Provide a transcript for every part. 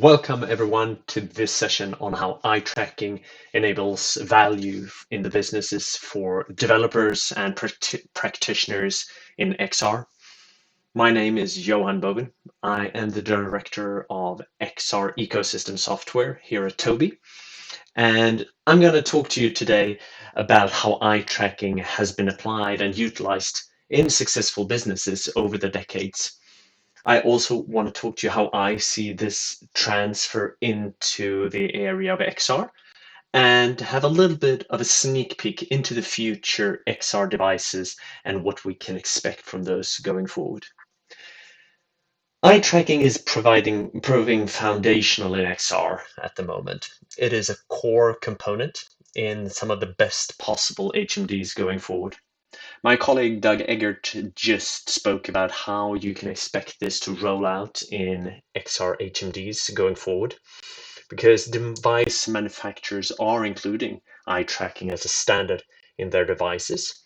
Welcome everyone to this session on how eye tracking enables value in the businesses for developers and practitioners in XR. My name is Johan Bouvin. I am the director of XR ecosystem software here at Toby. And I'm going to talk to you today about how eye tracking has been applied and utilized in successful businesses over the decades. I also want to talk to you how I see this transfer into the area of XR and have a little bit of a sneak peek into the future XR devices and what we can expect from those going forward. Eye tracking is proving foundational in XR at the moment. It is a core component in some of the best possible HMDs going forward. My colleague Doug Eggert just spoke about how you can expect this to roll out in XR HMDs going forward, because device manufacturers are including eye tracking as a standard in their devices.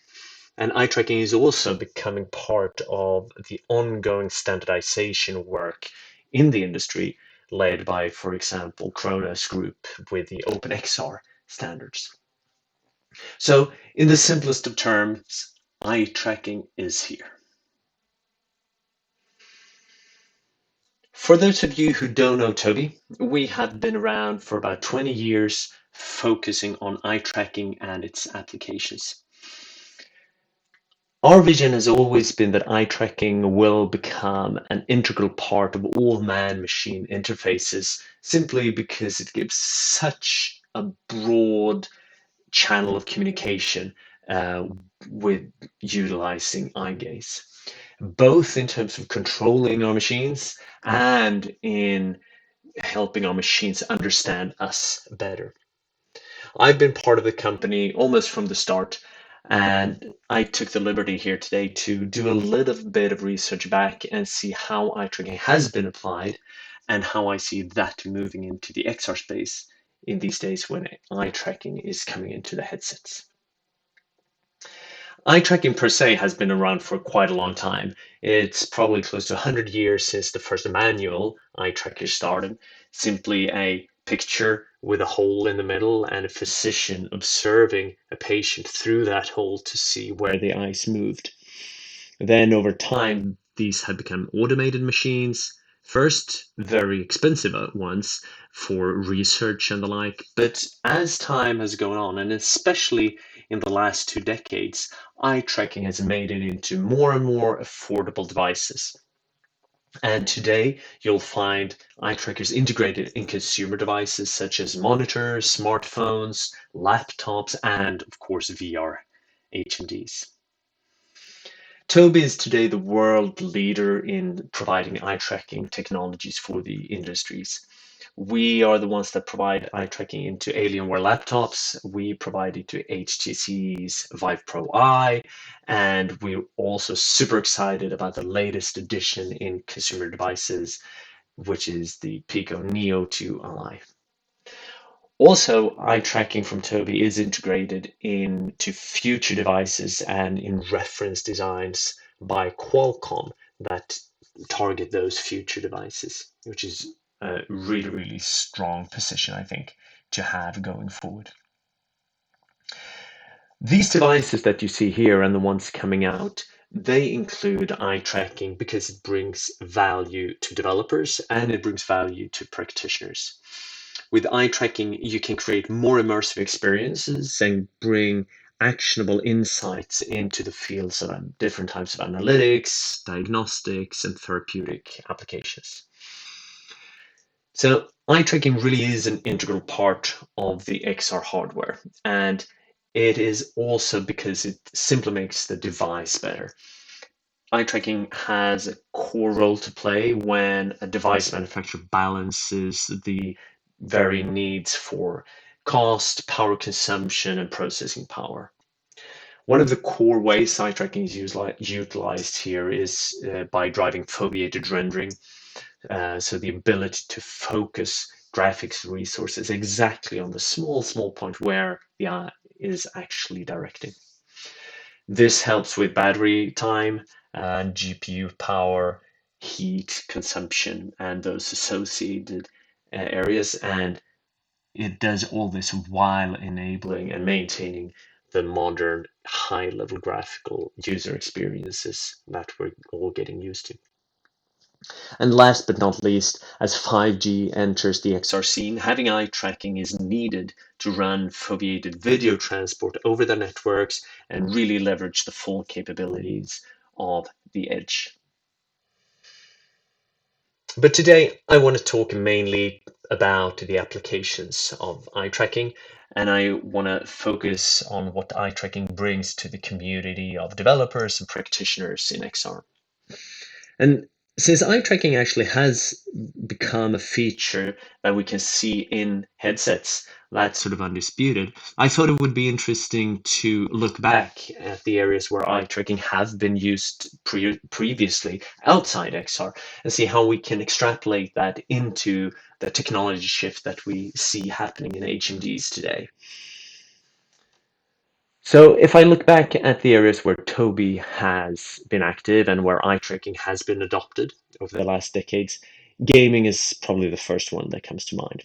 And eye tracking is also becoming part of the ongoing standardization work in the industry, led by, for example, Kronos Group with the OpenXR standards. So, in the simplest of terms, eye tracking is here. For those of you who don't know Toby, we have been around for about 20 years focusing on eye tracking and its applications. Our vision has always been that eye tracking will become an integral part of all man-machine interfaces simply because it gives such a broad channel of communication with utilizing eye gaze, both in terms of controlling our machines and in helping our machines understand us better. I've been part of the company almost from the start, and I took the liberty here today to do a little bit of research back and see how eye tracking has been applied and how I see that moving into the XR space in these days when eye tracking is coming into the headsets. Eye tracking per se has been around for quite a long time. It's probably close to 100 years since the first manual eye tracker started. Simply a picture with a hole in the middle and a physician observing a patient through that hole to see where the eyes moved. Then over time, these have become automated machines. First, very expensive ones for research and the like, but as time has gone on, and especially in the last 2 decades, eye tracking has made it into more and more affordable devices. And today, you'll find eye trackers integrated in consumer devices such as monitors, smartphones, laptops, and of course, VR HMDs. Toby is today the world leader in providing eye tracking technologies for the industries. We are the ones that provide eye tracking into Alienware laptops. We provide it to HTC's Vive Pro Eye, and we're also super excited about the latest addition in consumer devices, which is the Pico Neo 2 Eye. Also, eye tracking from Toby is integrated into future devices and in reference designs by Qualcomm that target those future devices, which is a really, really strong position, I think, to have going forward. These devices that you see here and the ones coming out, they include eye tracking because it brings value to developers and it brings value to practitioners. With eye tracking, you can create more immersive experiences and bring actionable insights into the fields of different types of analytics, diagnostics, and therapeutic applications. So eye tracking really is an integral part of the XR hardware, and it is also because it simply makes the device better. Eye tracking has a core role to play when a device manufacturer balances the very needs for cost, power consumption, and processing power. One of the core ways eye tracking is utilized here is by driving foveated rendering, so the ability to focus graphics resources exactly on the small point where the eye is actually directing. This helps with battery time and GPU power, heat consumption, and those associated areas, and it does all this while enabling and maintaining the modern high-level graphical user experiences that we're all getting used to. And last but not least, as 5G enters the XR scene, having eye tracking is needed to run foveated video transport over the networks and really leverage the full capabilities of the edge. But today I want to talk mainly about the applications of eye tracking, and I want to focus on what eye tracking brings to the community of developers and practitioners in XR. And since eye tracking actually has become a feature that we can see in headsets, that's sort of undisputed, I thought it would be interesting to look back at the areas where eye tracking have been used previously outside XR and see how we can extrapolate that into the technology shift that we see happening in HMDs today. So if I look back at the areas where Toby has been active and where eye tracking has been adopted over the last decades, gaming is probably the first one that comes to mind.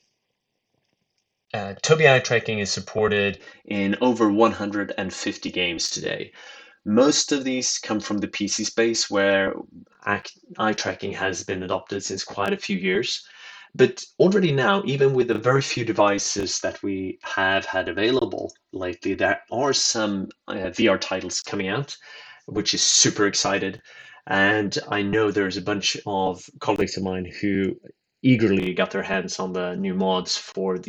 Toby eye tracking is supported in over 150 games today. Most of these come from the PC space where eye tracking has been adopted since quite a few years. But already now, even with the very few devices that we have had available lately, there are some VR titles coming out, which is super excited. And I know there's a bunch of colleagues of mine who eagerly got their hands on the new mods for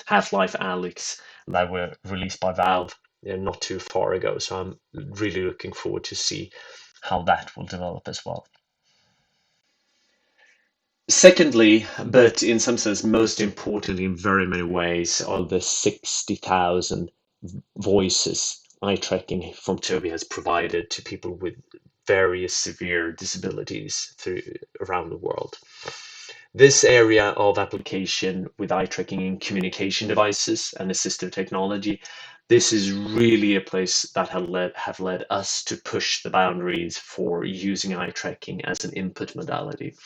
Half-Life Alyx that were released by Valve not too far ago. So I'm really looking forward to see how that will develop as well. Secondly, but in some sense most importantly in very many ways, are the 60,000 voices eye tracking from Toby has provided to people with various severe disabilities around the world. This area of application with eye tracking in communication devices and assistive technology, this is really a place that have led us to push the boundaries for using eye tracking as an input modality.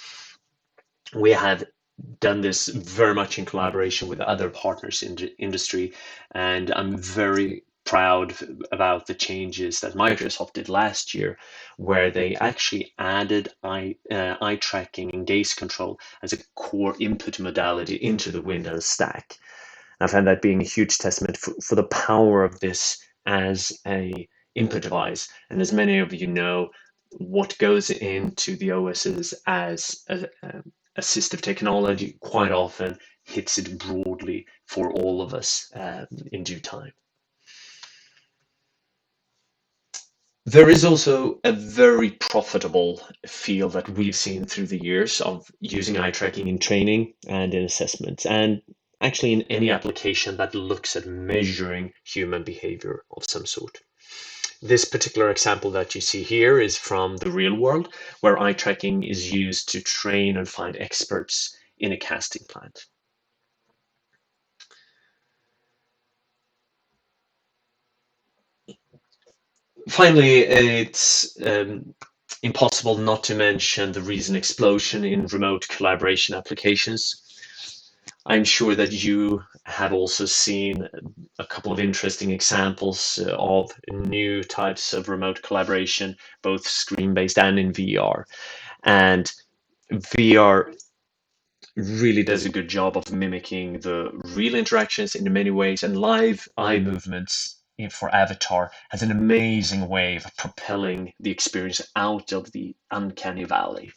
We have done this very much in collaboration with other partners in the industry, and I'm very proud about the changes that Microsoft did last year, where they actually added eye tracking and gaze control as a core input modality into the Windows stack. I found that being a huge testament for the power of this as a input device. And as many of you know, what goes into the OSs as assistive technology quite often hits it broadly for all of us in due time. There is also a very profitable field that we've seen through the years of using eye tracking in training and in assessments, and actually in any application that looks at measuring human behavior of some sort. This particular example that you see here is from the real world, where eye tracking is used to train and find experts in a casting plant. Finally, it's impossible not to mention the recent explosion in remote collaboration applications. I'm sure that you have also seen a couple of interesting examples of new types of remote collaboration, both screen-based and in VR. And VR really does a good job of mimicking the real interactions in many ways, and live eye movements for Avatar has an amazing way of propelling the experience out of the uncanny valley.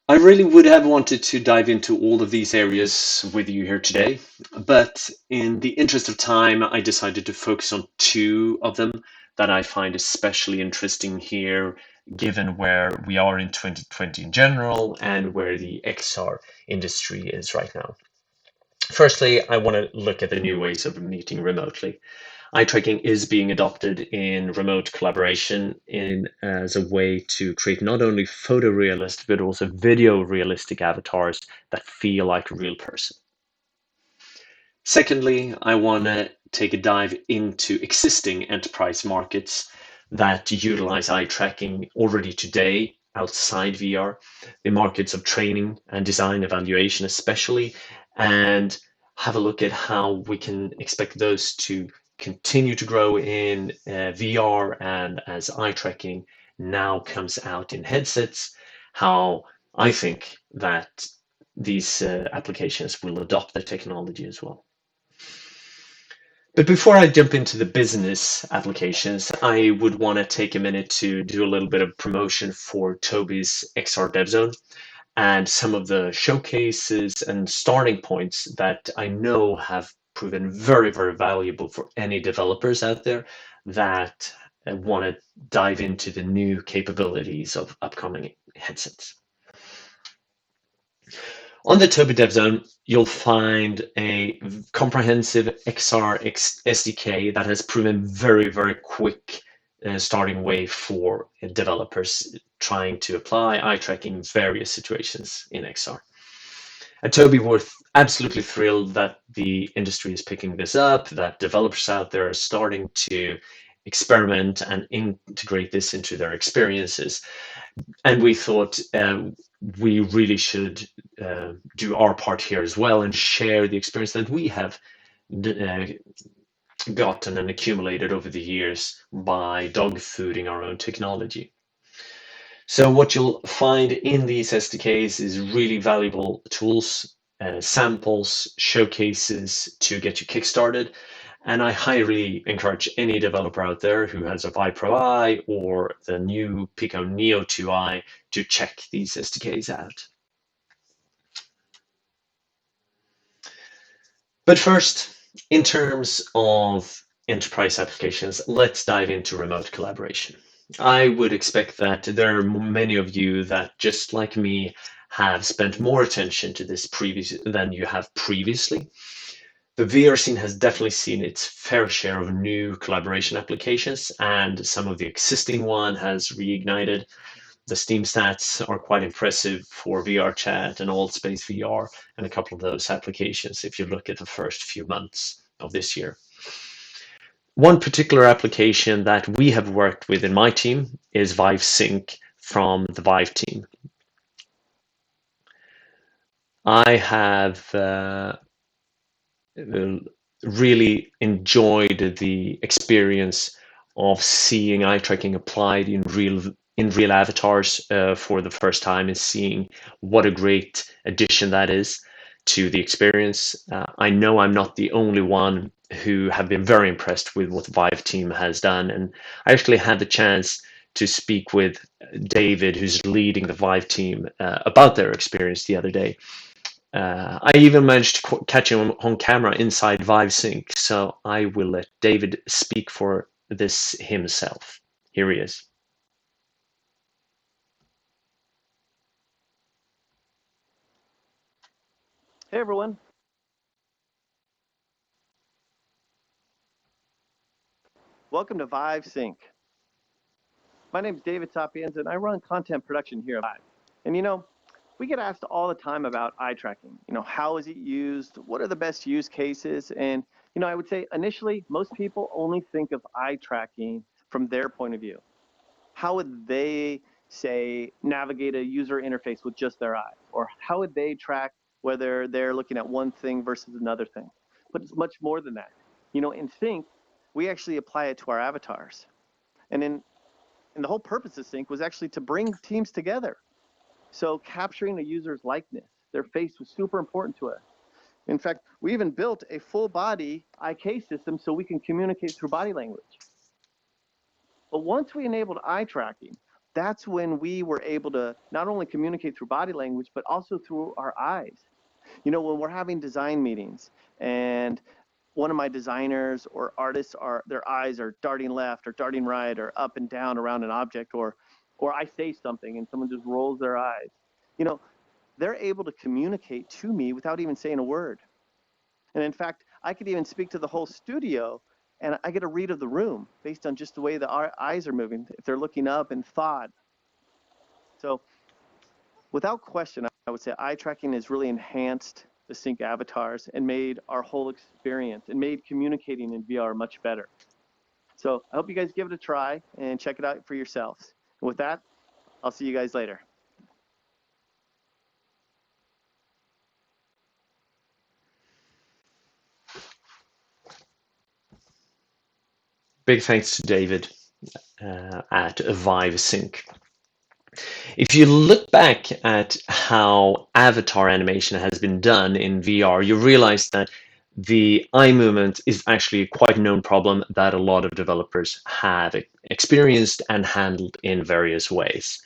I really would have wanted to dive into all of these areas with you here today, but in the interest of time, I decided to focus on two of them that I find especially interesting here, given where we are in 2020 in general and where the XR industry is right now. Firstly, I want to look at the new ways of meeting remotely. Eye tracking is being adopted in remote collaboration as a way to create not only photorealistic but also video realistic avatars that feel like a real person. Secondly, I want to take a dive into existing enterprise markets that utilize eye tracking already today outside VR, the markets of training and design evaluation especially, and have a look at how we can expect those to continue to grow in VR, and as eye tracking now comes out in headsets, how I think that these applications will adopt the technology as well. But before I jump into the business applications, I would want to take a minute to do a little bit of promotion for Tobys XR Zone and some of the showcases and starting points that I know have proven very, very valuable for any developers out there that want to dive into the new capabilities of upcoming headsets. On the Tobii Dev Zone, you'll find a comprehensive XR SDK that has proven very, very quick starting way for developers trying to apply eye tracking in various situations in XR. At Tobii, we're absolutely thrilled that the industry is picking this up, that developers out there are starting to experiment and integrate this into their experiences. And we thought we really should do our part here as well and share the experience that we have gotten and accumulated over the years by dog fooding our own technology. So what you'll find in these SDKs is really valuable tools, samples, showcases to get you kickstarted. And I highly encourage any developer out there who has a Vive Pro Eye or the new Pico Neo 2i to check these SDKs out. But first, in terms of enterprise applications, let's dive into remote collaboration. I would expect that there are many of you that, just like me, have spent more attention to this than you have previously. The VR scene has definitely seen its fair share of new collaboration applications, and some of the existing one has reignited. The Steam stats are quite impressive for VR chat and AltSpace VR, and a couple of those applications if you look at the first few months of this year. One particular application that we have worked with in my team is Vive Sync from the Vive team. I have really enjoyed the experience of seeing eye tracking applied in real avatars for the first time, and seeing what a great addition that is to the experience. I know I'm not the only one who have been very impressed with what the Vive team has done, and I actually had the chance to speak with David, who's leading the Vive team, about their experience the other day. I even managed to catch him on camera inside Vive Sync, so I will let David speak for this himself. Here he is. Hey everyone. Welcome to Vive Sync. My name is David Sapiens and I run content production here at Vive. And we get asked all the time about eye tracking. How is it used? What are the best use cases? And I would say initially most people only think of eye tracking from their point of view. How would they, say, navigate a user interface with just their eye? Or how would they track whether they're looking at one thing versus another thing? But it's much more than that. In Sync, we actually apply it to our avatars. And the whole purpose of Sync was actually to bring teams together. So capturing a user's likeness, their face, was super important to us. In fact, we even built a full body IK system so we can communicate through body language. But once we enabled eye tracking, that's when we were able to not only communicate through body language, but also through our eyes. When we're having design meetings and one of my designers or artists, their eyes are darting left or darting right or up and down around an object, or I say something and someone just rolls their eyes, they're able to communicate to me without even saying a word. And in fact, I could even speak to the whole studio and I get a read of the room based on just the way the eyes are moving, if they're looking up in thought. So without question, I would say eye tracking has really enhanced the Sync avatars and made our whole experience and made communicating in VR much better. So I hope you guys give it a try and check it out for yourselves. And with that, I'll see you guys later. Big thanks to David at ViveSync. If you look back at how avatar animation has been done in VR, you realize that the eye movement is actually a quite known problem that a lot of developers have experienced and handled in various ways.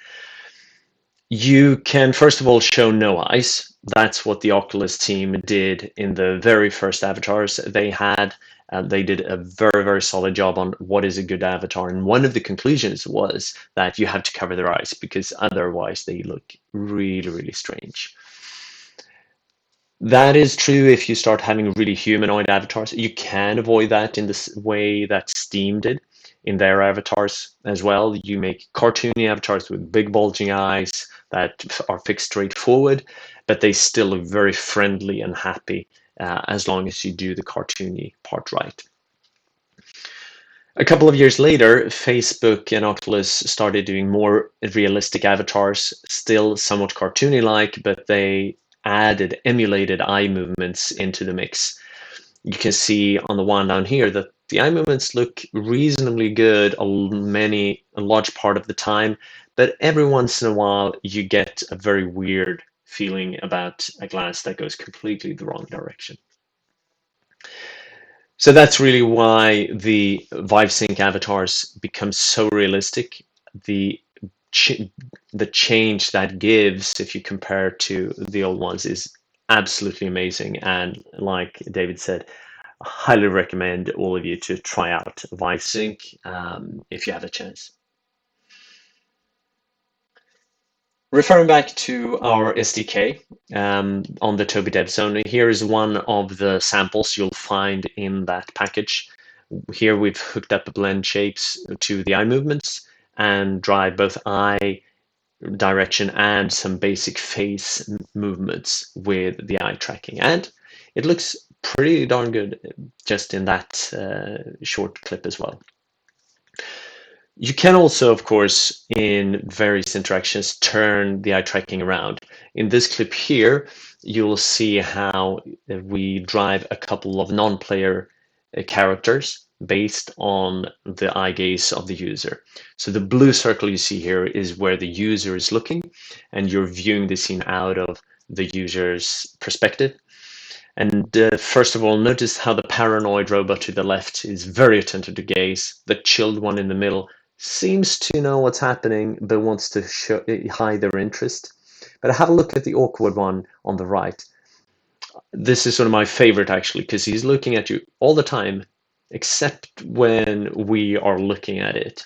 You can first of all show no eyes. That's what the Oculus team did in the very first avatars they had. They did a very, very solid job on what is a good avatar. And one of the conclusions was that you have to cover their eyes because otherwise they look really, really strange. That is true if you start having really humanoid avatars. You can avoid that in the way that Steam did in their avatars as well. You make cartoony avatars with big bulging eyes that are fixed straight forward, but they still look very friendly and happy as long as you do the cartoony part right. A couple of years later, Facebook and Oculus started doing more realistic avatars, still somewhat cartoony-like, but they added emulated eye movements into the mix. You can see on the one down here that the eye movements look reasonably good a large part of the time, but every once in a while you get a very weird feeling about a glance that goes completely the wrong direction. So that's really why the ViveSync avatars become so realistic. The the change that gives, if you compare to the old ones, is absolutely amazing. And like David said, I highly recommend all of you to try out ViveSync if you have a chance. Referring back to our SDK on the Toby Dev Zone, here is one of the samples you'll find in that package. Here we've hooked up the blend shapes to the eye movements and drive both eye direction and some basic face movements with the eye tracking. And it looks pretty darn good just in that short clip as well. You can also, of course, in various interactions, turn the eye tracking around. In this clip here, you'll see how we drive a couple of non-player characters based on the eye gaze of the user. So the blue circle you see here is where the user is looking, and you're viewing the scene out of the user's perspective. And first of all, notice how the paranoid robot to the left is very attentive to gaze. The chilled one in the middle seems to know what's happening, but wants to hide their interest. But have a look at the awkward one on the right. This is sort of my favorite, actually, because he's looking at you all the time, except when we are looking at it.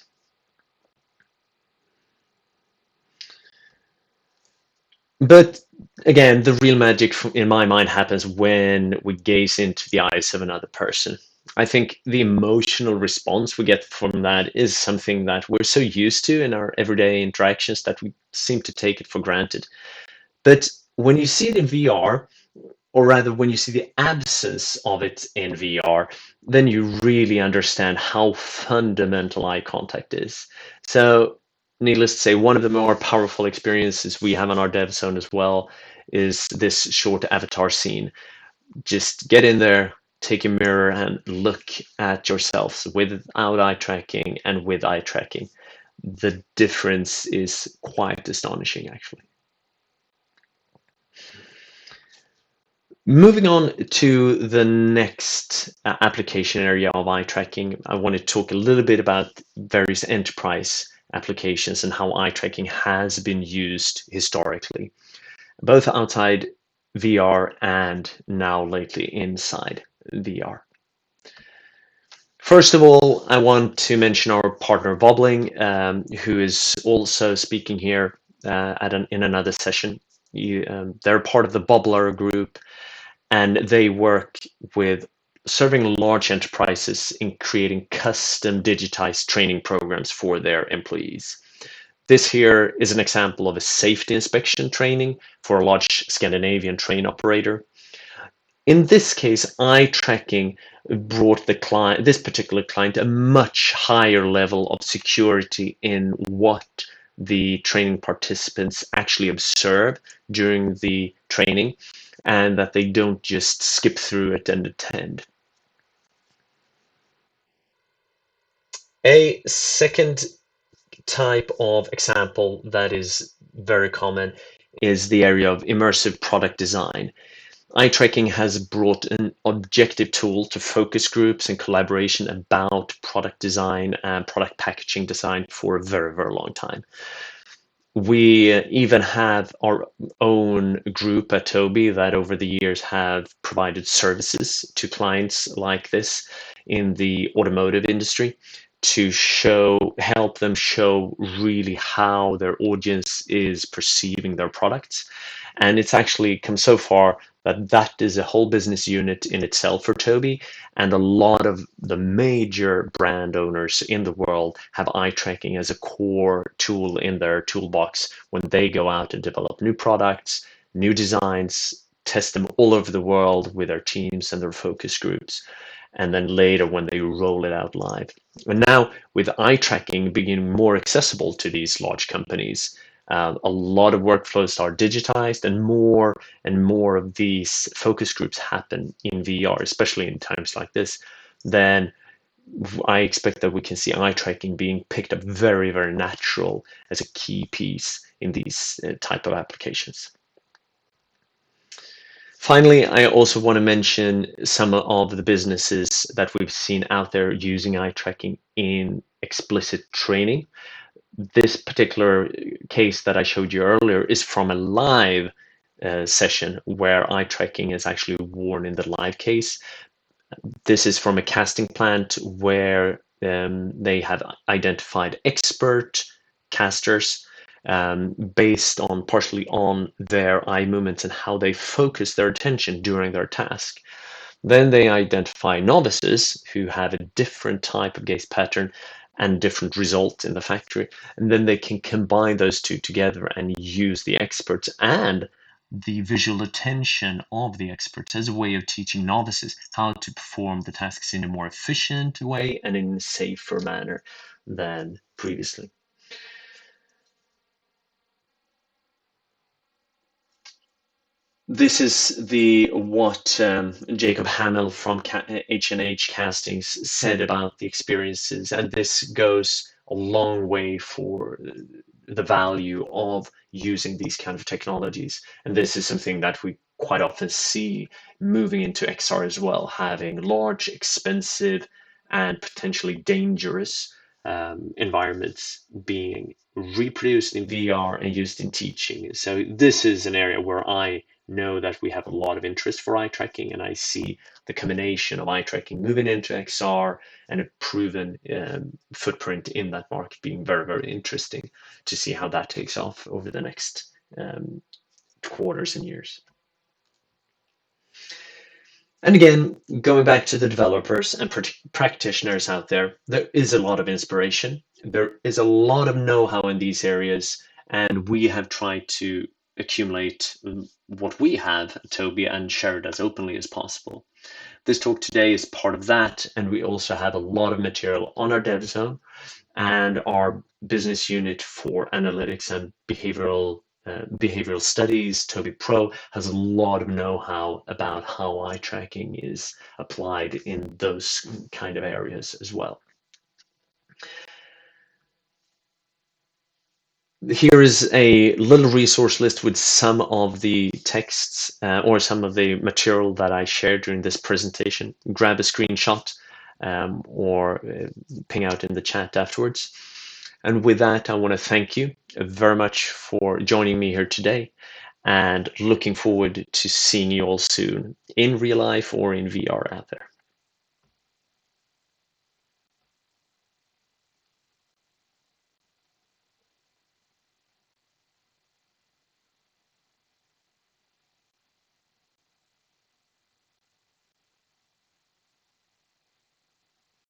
But again, the real magic in my mind happens when we gaze into the eyes of another person. I think the emotional response we get from that is something that we're so used to in our everyday interactions that we seem to take it for granted. But when you see it in VR, or rather when you see the absence of it in VR, then you really understand how fundamental eye contact is. So needless to say, one of the more powerful experiences we have on our dev zone as well is this short avatar scene. Just get in there, take a mirror and look at yourselves without eye tracking and with eye tracking. The difference is quite astonishing, actually. Moving on to the next application area of eye tracking, I want to talk a little bit about various enterprise applications and how eye tracking has been used historically, both outside VR and now lately inside VR. First of all, I want to mention our partner Bobbling, who is also speaking here in another session. They're part of the Bobbler group, and they work with serving large enterprises in creating custom digitized training programs for their employees. This here is an example of a safety inspection training for a large Scandinavian train operator. In this case, eye tracking brought this particular client a much higher level of security in what the training participants actually observe during the training, and that they don't just skip through it and attend. A second type of example that is very common is the area of immersive product design. Eye tracking has brought an objective tool to focus groups and collaboration about product design and product packaging design for a very, very long time. We even have our own group at Toby that over the years have provided services to clients like this in the automotive industry to help them show really how their audience is perceiving their products. And it's actually come so far that that is a whole business unit in itself for Toby. And a lot of the major brand owners in the world have eye tracking as a core tool in their toolbox when they go out and develop new products, new designs, test them all over the world with their teams and their focus groups, and then later when they roll it out live. And now with eye tracking becoming more accessible to these large companies, a lot of workflows are digitized, and more of these focus groups happen in VR, especially in times like this. Then I expect that we can see eye tracking being picked up very, very natural as a key piece in these type of applications. Finally, I also want to mention some of the businesses that we've seen out there using eye tracking in explicit training. This particular case that I showed you earlier is from a live session where eye tracking is actually worn in the live case. This is from a casting plant where they have identified expert casters based on partially on their eye movements and how they focus their attention during their task. Then they identify novices who have a different type of gaze pattern and different results in the factory. And then they can combine those two together and use the experts and the visual attention of the experts as a way of teaching novices how to perform the tasks in a more efficient way and in a safer manner than previously. This is what Jacob Hamill from H&H Castings said about the experiences, and this goes a long way for the value of using these kind of technologies. And this is something that we quite often see moving into XR as well, having large, expensive, and potentially dangerous environments being reproduced in VR and used in teaching. So this is an area where I know that we have a lot of interest for eye tracking, and I see the combination of eye tracking moving into XR and a proven footprint in that market being very, very interesting to see how that takes off over the next quarters and years. And again, going back to the developers and practitioners out there, there is a lot of inspiration. There is a lot of know-how in these areas, and we have tried to accumulate what we have at Toby and share it as openly as possible. This talk today is part of that, and we also have a lot of material on our dev zone and our business unit for analytics and behavioral studies. Toby Pro has a lot of know-how about how eye tracking is applied in those kind of areas as well. Here is a little resource list with some of the texts or some of the material that I shared during this presentation. Grab a screenshot or ping out in the chat afterwards. And with that, I want to thank you very much for joining me here today, and looking forward to seeing you all soon in real life or in VR out there.